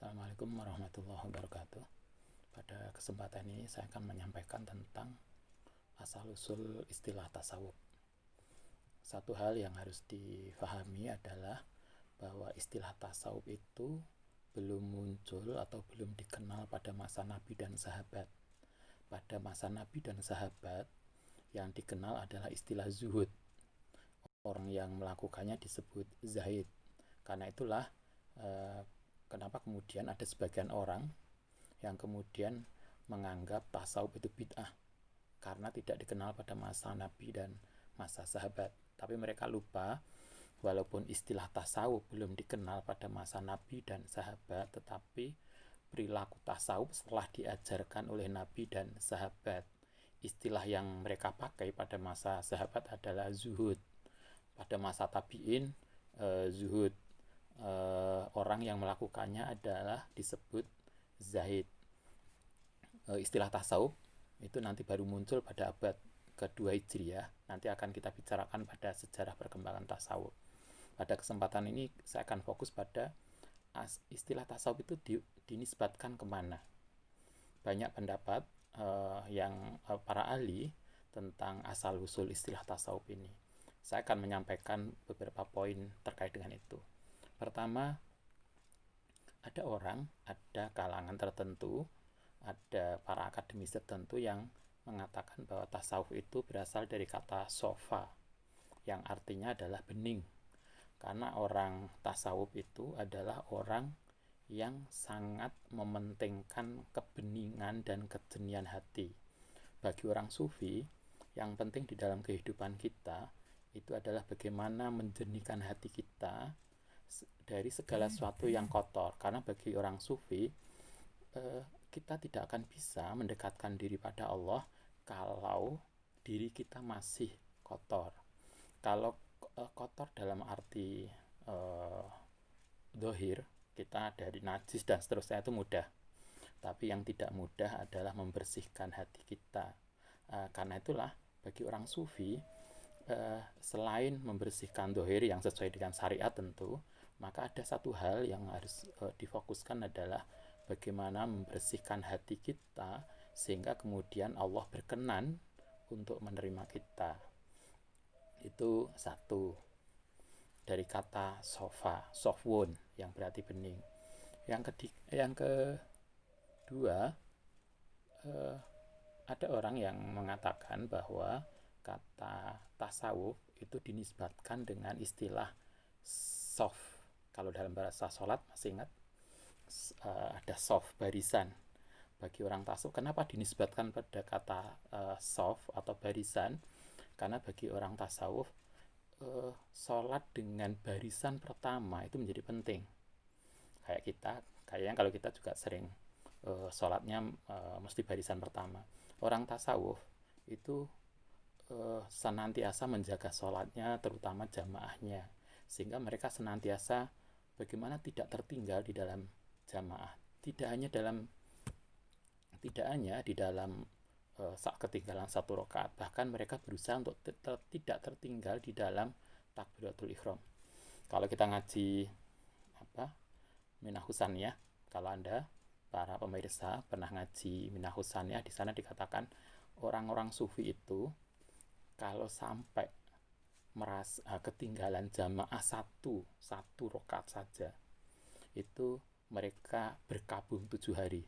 Assalamualaikum warahmatullahi wabarakatuh. Pada kesempatan ini saya akan menyampaikan tentang asal-usul istilah tasawuf. Satu hal yang harus difahami adalah bahwa istilah tasawuf itu belum muncul atau belum dikenal pada masa Nabi dan sahabat. Pada masa Nabi dan sahabat yang dikenal adalah istilah zuhud. Orang yang melakukannya disebut zahid. Karena itulah kenapa kemudian ada sebagian orang yang kemudian menganggap tasawuf itu bid'ah karena tidak dikenal pada masa Nabi dan masa sahabat. Tapi mereka lupa, walaupun istilah tasawuf belum dikenal pada masa Nabi dan sahabat, tetapi perilaku tasawuf setelah diajarkan oleh Nabi dan sahabat. Istilah yang mereka pakai pada masa sahabat adalah zuhud. Pada masa tabi'in, zuhud orang yang melakukannya adalah disebut zahid. Istilah tasawuf itu nanti baru muncul pada abad kedua Hijriah. Nanti akan kita bicarakan pada sejarah perkembangan tasawuf. Pada kesempatan ini saya akan fokus pada istilah tasawuf itu dinisbatkan kemana. Banyak pendapat yang para ahli tentang asal-usul istilah tasawuf ini. Saya akan menyampaikan beberapa poin terkait dengan itu. Pertama, ada kalangan tertentu, ada para akademisi tertentu yang mengatakan bahwa tasawuf itu berasal dari kata sofa, yang artinya adalah bening. Karena orang tasawuf itu adalah orang yang sangat mementingkan kebeningan dan kejernihan hati. Bagi orang sufi, yang penting di dalam kehidupan kita itu adalah bagaimana menjernihkan hati kita dari segala sesuatu yang kotor. Karena bagi orang sufi, kita tidak akan bisa mendekatkan diri pada Allah kalau diri kita masih kotor. Kalau kotor dalam arti dohir, kita dari najis dan seterusnya itu mudah. Tapi yang tidak mudah adalah membersihkan hati kita. Karena itulah bagi orang sufi, selain membersihkan dohir yang sesuai dengan syariat tentu, maka ada satu hal yang harus difokuskan adalah bagaimana membersihkan hati kita sehingga kemudian Allah berkenan untuk menerima kita. Itu satu, dari kata sofa, sofwon, yang berarti bening. Yang kedua, ada orang yang mengatakan bahwa kata tasawuf itu dinisbatkan dengan istilah soft. Kalau dalam bahasa sholat masih ingat ada soft, barisan. Bagi orang tasawuf, kenapa dinisbatkan pada kata soft atau barisan? Karena bagi orang tasawuf, sholat dengan barisan pertama itu menjadi penting. Kayaknya kalau kita juga sering sholatnya mesti barisan pertama. Orang tasawuf itu senantiasa menjaga sholatnya, terutama jamaahnya, sehingga mereka senantiasa bagaimana tidak tertinggal di dalam jamaah, tidak hanya di dalam saat ketinggalan satu rakaat, bahkan mereka berusaha untuk tidak tertinggal di dalam takbiratul ihram. Kalau kita ngaji Minahus Saniyah, kalau Anda para pemirsa pernah ngaji Minahus Saniyah, di sana dikatakan orang-orang sufi itu kalau sampai merasa ketinggalan jamaah satu rakaat saja, itu mereka berkabung 7 hari.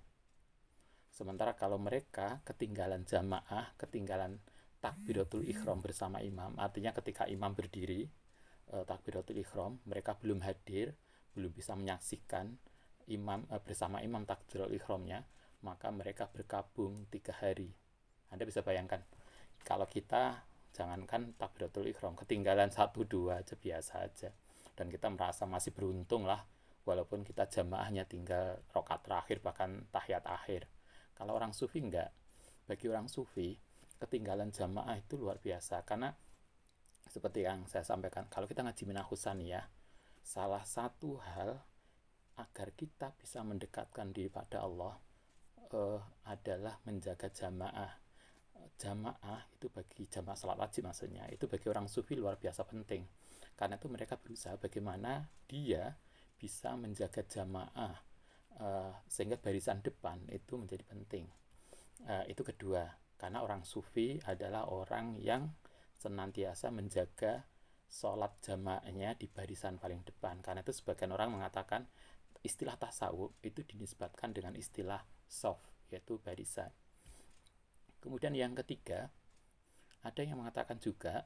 Sementara kalau mereka ketinggalan jamaah, ketinggalan takbiratul ihram bersama imam, artinya ketika imam berdiri takbiratul ihram, mereka belum hadir, belum bisa menyaksikan imam bersama imam takbiratul ihramnya, maka mereka berkabung 3 hari. Anda bisa bayangkan, kalau kita jangankan takbiratul ihram, ketinggalan 1-2 aja biasa aja, dan kita merasa masih beruntung lah, walaupun kita jamaahnya tinggal rakaat terakhir bahkan tahiyat akhir. Kalau orang sufi enggak. Bagi orang sufi, ketinggalan jamaah itu luar biasa, karena seperti yang saya sampaikan, kalau kita ngaji Minahus Saniyah, salah satu hal agar kita bisa mendekatkan diri pada Allah adalah menjaga jamaah. Jamaah itu bagi jamaah salat wajib maksudnya, itu bagi orang sufi luar biasa penting. Karena itu mereka berusaha bagaimana dia bisa menjaga jamaah sehingga barisan depan itu menjadi penting. Itu kedua, karena orang sufi adalah orang yang senantiasa menjaga sholat jamaahnya di barisan paling depan. Karena itu sebagian orang mengatakan istilah tasawuf itu dinisbatkan dengan istilah shaf, yaitu barisan. Kemudian yang ketiga, ada yang mengatakan juga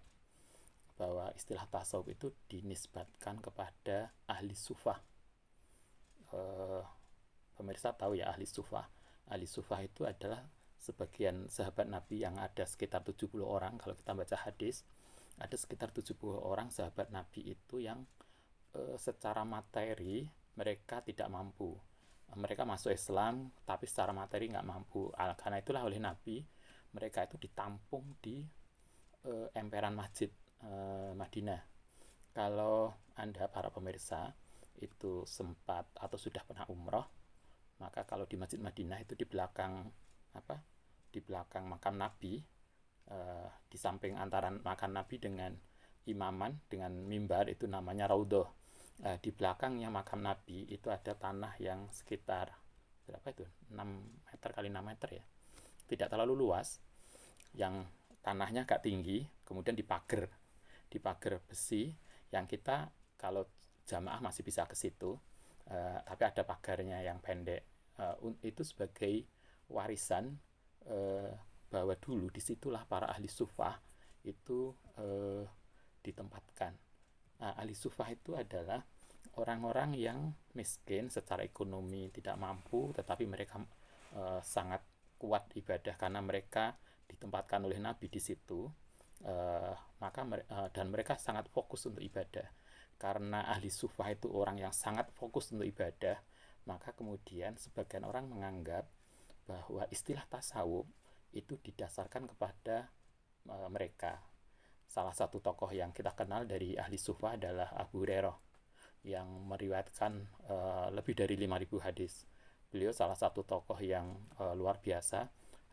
bahwa istilah tasawuf itu dinisbatkan kepada ahli sufah. Pemirsa tahu ya ahli sufah. Ahli sufah itu adalah sebagian sahabat Nabi yang ada sekitar 70 orang. Kalau kita baca hadis, ada sekitar 70 orang sahabat Nabi itu yang secara materi mereka tidak mampu. Mereka masuk Islam tapi secara materi nggak mampu. Karena itulah oleh Nabi mereka itu ditampung di emperan masjid Madinah. Kalau Anda para pemirsa itu sempat atau sudah pernah umroh, maka kalau di Masjid Madinah itu di belakang di belakang makam Nabi, di samping antara makam Nabi dengan imaman dengan mimbar itu namanya raudhah. Di belakangnya makam Nabi itu ada tanah yang sekitar berapa itu? 6 meter kali 6 meter ya. Tidak terlalu luas, yang tanahnya agak tinggi, kemudian dipagar besi yang kita kalau jamaah masih bisa ke situ, tapi ada pagarnya yang pendek. Itu sebagai warisan bahwa dulu disitulah para ahli sufah itu ditempatkan. Ahli sufah itu adalah orang-orang yang miskin secara ekonomi, tidak mampu, tetapi mereka sangat kuat ibadah karena mereka ditempatkan oleh Nabi di situ. Dan mereka sangat fokus untuk ibadah. Karena ahli sufah itu orang yang sangat fokus untuk ibadah, maka kemudian sebagian orang menganggap bahwa istilah tasawuf itu didasarkan kepada mereka. Salah satu tokoh yang kita kenal dari ahli sufah adalah Abu Hurairah yang meriwayatkan lebih dari 5.000 hadis. Beliau salah satu tokoh yang luar biasa,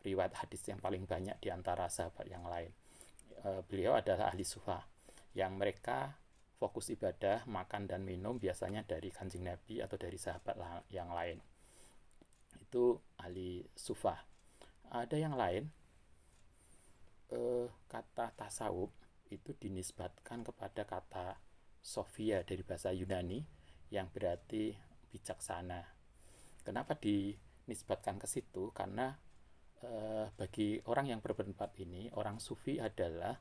riwayat hadis yang paling banyak di antara sahabat yang lain. Beliau adalah ahli sufah yang mereka fokus ibadah, makan dan minum biasanya dari Kanjeng Nabi atau dari sahabat yang lain. Itu ahli sufah. Ada yang lain, kata tasawuf itu dinisbatkan kepada kata Sophia dari bahasa Yunani yang berarti bijaksana. Kenapa dinisbatkan ke situ? Karena bagi orang yang berpendapat ini, orang sufi adalah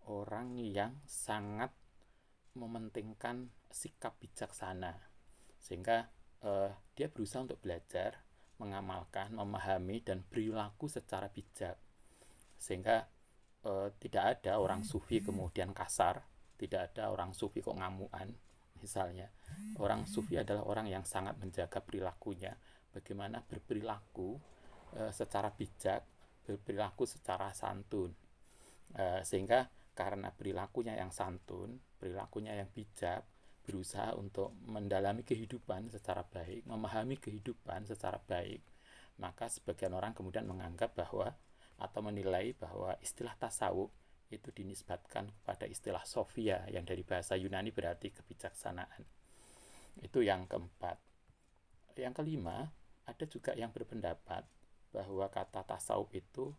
orang yang sangat mementingkan sikap bijaksana, sehingga dia berusaha untuk belajar, mengamalkan, memahami dan perilaku secara bijak, sehingga tidak ada orang sufi kemudian kasar, tidak ada orang sufi kok ngamuan misalnya. Orang sufi adalah orang yang sangat menjaga perilakunya, bagaimana berperilaku secara bijak, berperilaku secara santun, sehingga karena perilakunya yang santun, perilakunya yang bijak, berusaha untuk mendalami kehidupan secara baik, memahami kehidupan secara baik, maka sebagian orang kemudian menganggap bahwa atau menilai bahwa istilah tasawuf itu dinisbatkan kepada istilah Sophia yang dari bahasa Yunani berarti kebijaksanaan. Itu yang keempat. Yang kelima, ada juga yang berpendapat bahwa kata tasawuf itu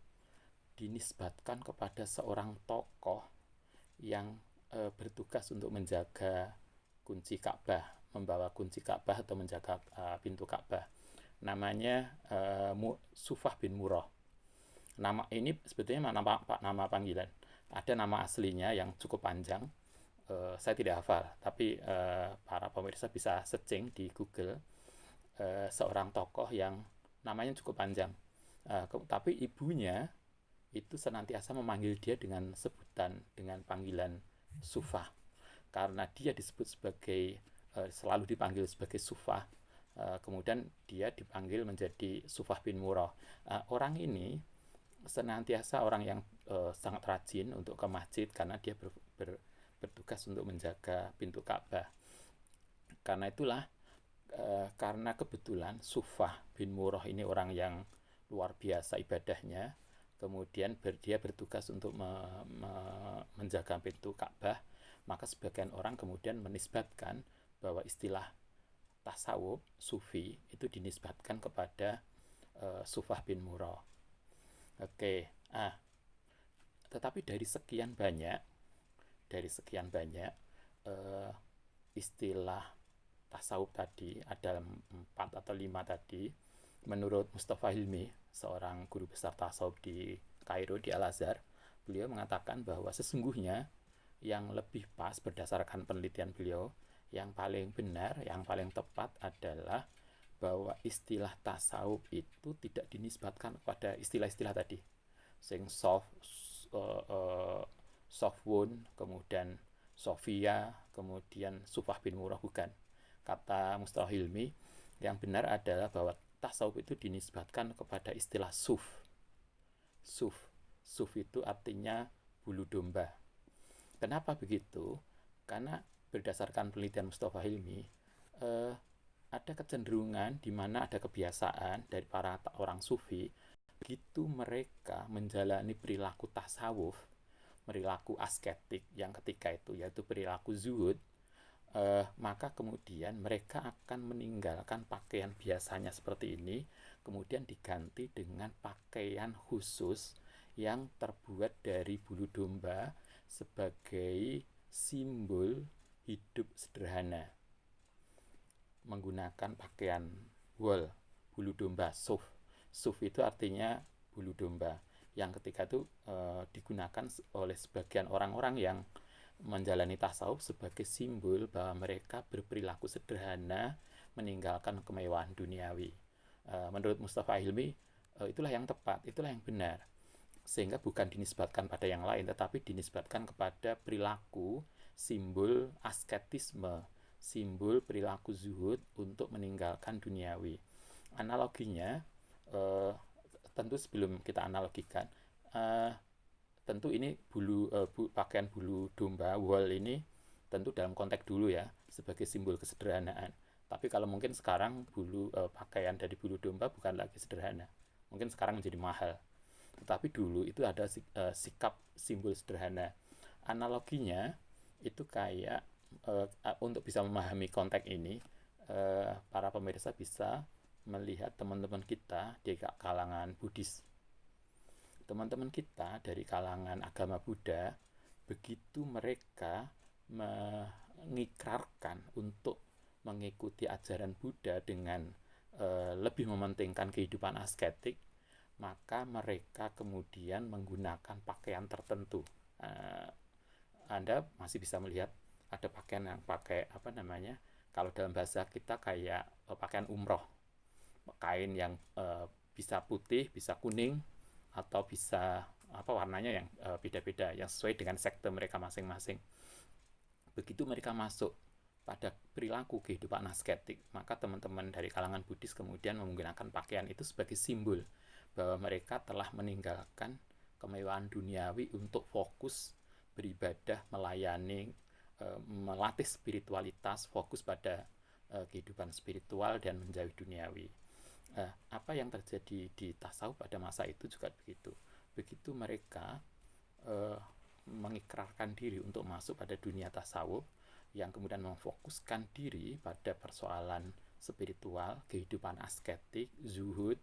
dinisbatkan kepada seorang tokoh yang bertugas untuk menjaga kunci Ka'bah, membawa kunci Ka'bah atau menjaga pintu Ka'bah. Namanya Sufah bin Murrah. Nama ini sebetulnya nama panggilan. Ada nama aslinya yang cukup panjang, saya tidak hafal, tapi para pemirsa bisa searching di Google, seorang tokoh yang namanya cukup panjang, tapi ibunya itu senantiasa memanggil dia dengan sebutan, dengan panggilan Sufah, karena dia disebut sebagai selalu dipanggil sebagai Sufah. Kemudian dia dipanggil menjadi Sufah bin Murrah. Orang ini senantiasa orang yang sangat rajin untuk ke masjid karena dia bertugas untuk menjaga pintu Ka'bah. Karena itulah karena kebetulan Sufah bin Murrah ini orang yang luar biasa ibadahnya, kemudian dia bertugas untuk menjaga pintu Ka'bah, maka sebagian orang kemudian menisbatkan bahwa istilah tasawuf sufi itu dinisbatkan kepada Sufah bin Murrah. Oke, tetapi dari sekian banyak istilah tasawuf tadi, ada 4 atau 5 tadi, menurut Mustafa Hilmi, seorang guru besar tasawuf di Kairo, di Al-Azhar, beliau mengatakan bahwa sesungguhnya yang lebih pas berdasarkan penelitian beliau, yang paling benar, yang paling tepat adalah bahwa istilah tasawuf itu tidak dinisbatkan pada istilah-istilah tadi, sing Sofwon, kemudian Sofia, kemudian Sufah bin Murrah, bukan. Kata Mustafa Hilmi, yang benar adalah bahwa tasawuf itu dinisbatkan kepada istilah suf. Suf itu artinya bulu domba. Kenapa begitu? Karena berdasarkan penelitian Mustafa Hilmi, ada kecenderungan di mana ada kebiasaan dari para orang sufi, begitu mereka menjalani perilaku tasawuf, perilaku asketik yang ketika itu yaitu perilaku zuhud, maka kemudian mereka akan meninggalkan pakaian biasanya seperti ini, kemudian diganti dengan pakaian khusus yang terbuat dari bulu domba sebagai simbol hidup sederhana, menggunakan pakaian wool, bulu domba, suf. Suf itu artinya bulu domba, yang ketika itu digunakan oleh sebagian orang-orang yang menjalani tasawuf sebagai simbol bahwa mereka berperilaku sederhana, meninggalkan kemewahan duniawi. Menurut Mustafa Hilmi, itulah yang tepat, itulah yang benar, sehingga bukan dinisbatkan pada yang lain, tetapi dinisbatkan kepada perilaku simbol asketisme, simbol perilaku zuhud untuk meninggalkan duniawi. Analoginya, tentu sebelum kita analogikan, tentu ini pakaian bulu domba, wool ini tentu dalam konteks dulu ya, sebagai simbol kesederhanaan. Tapi kalau mungkin sekarang pakaian dari bulu domba bukan lagi sederhana, mungkin sekarang menjadi mahal. Tetapi dulu itu ada sikap simbol sederhana. Analoginya itu kayak untuk bisa memahami konteks ini, para pemirsa bisa melihat teman-teman kita di kalangan Buddhis. Teman-teman kita dari kalangan agama Buddha, begitu mereka mengikrarkan untuk mengikuti ajaran Buddha dengan lebih mementingkan kehidupan asketik, maka mereka kemudian menggunakan pakaian tertentu. Anda masih bisa melihat ada pakaian yang pakai kalau dalam bahasa kita kayak pakaian umroh, kain yang bisa putih, bisa kuning, atau bisa warnanya yang beda-beda, yang sesuai dengan sekte mereka masing-masing. Begitu mereka masuk pada perilaku kehidupan asketik, maka teman-teman dari kalangan Buddhis kemudian menggunakan pakaian itu sebagai simbol bahwa mereka telah meninggalkan kemewahan duniawi untuk fokus beribadah, melayani, melatih spiritualitas, fokus pada kehidupan spiritual dan menjauhi duniawi. Apa yang terjadi di tasawuf pada masa itu juga begitu. Begitu mereka mengikrarkan diri untuk masuk pada dunia tasawuf, yang kemudian memfokuskan diri pada persoalan spiritual, kehidupan asketik, zuhud,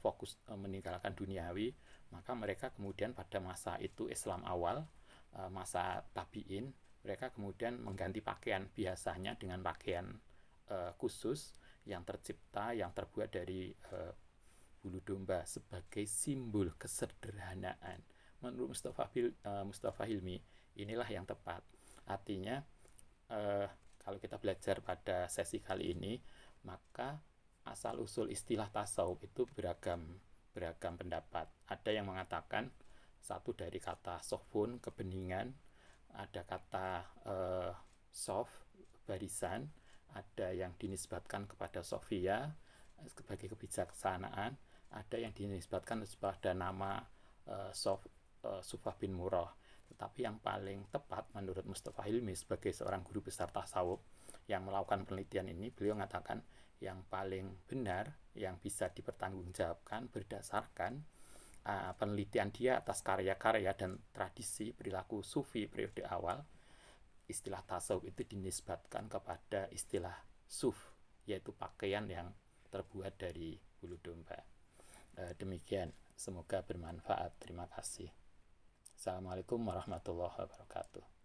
fokus meninggalkan duniawi, maka mereka kemudian pada masa itu Islam awal, masa tabi'in, mereka kemudian mengganti pakaian biasanya dengan pakaian khusus yang tercipta, yang terbuat dari bulu domba sebagai simbol kesederhanaan. Menurut Mustafa Hilmi, inilah yang tepat. Artinya, kalau kita belajar pada sesi kali ini, maka asal-usul istilah tasawuf itu beragam pendapat. Ada yang mengatakan satu dari kata sofun, kebeningan, ada kata sof, barisan, ada yang dinisbatkan kepada Sofia sebagai kebijaksanaan, ada yang dinisbatkan kepada nama Sufah bin Murrah. Tetapi yang paling tepat menurut Mustafa Hilmi sebagai seorang guru besar tasawuf yang melakukan penelitian ini, beliau mengatakan yang paling benar, yang bisa dipertanggungjawabkan berdasarkan penelitian dia atas karya-karya dan tradisi perilaku sufi periode awal, istilah tasawuf itu dinisbatkan kepada istilah suf, yaitu pakaian yang terbuat dari bulu domba. Demikian, semoga bermanfaat. Terima kasih. Assalamualaikum warahmatullahi wabarakatuh.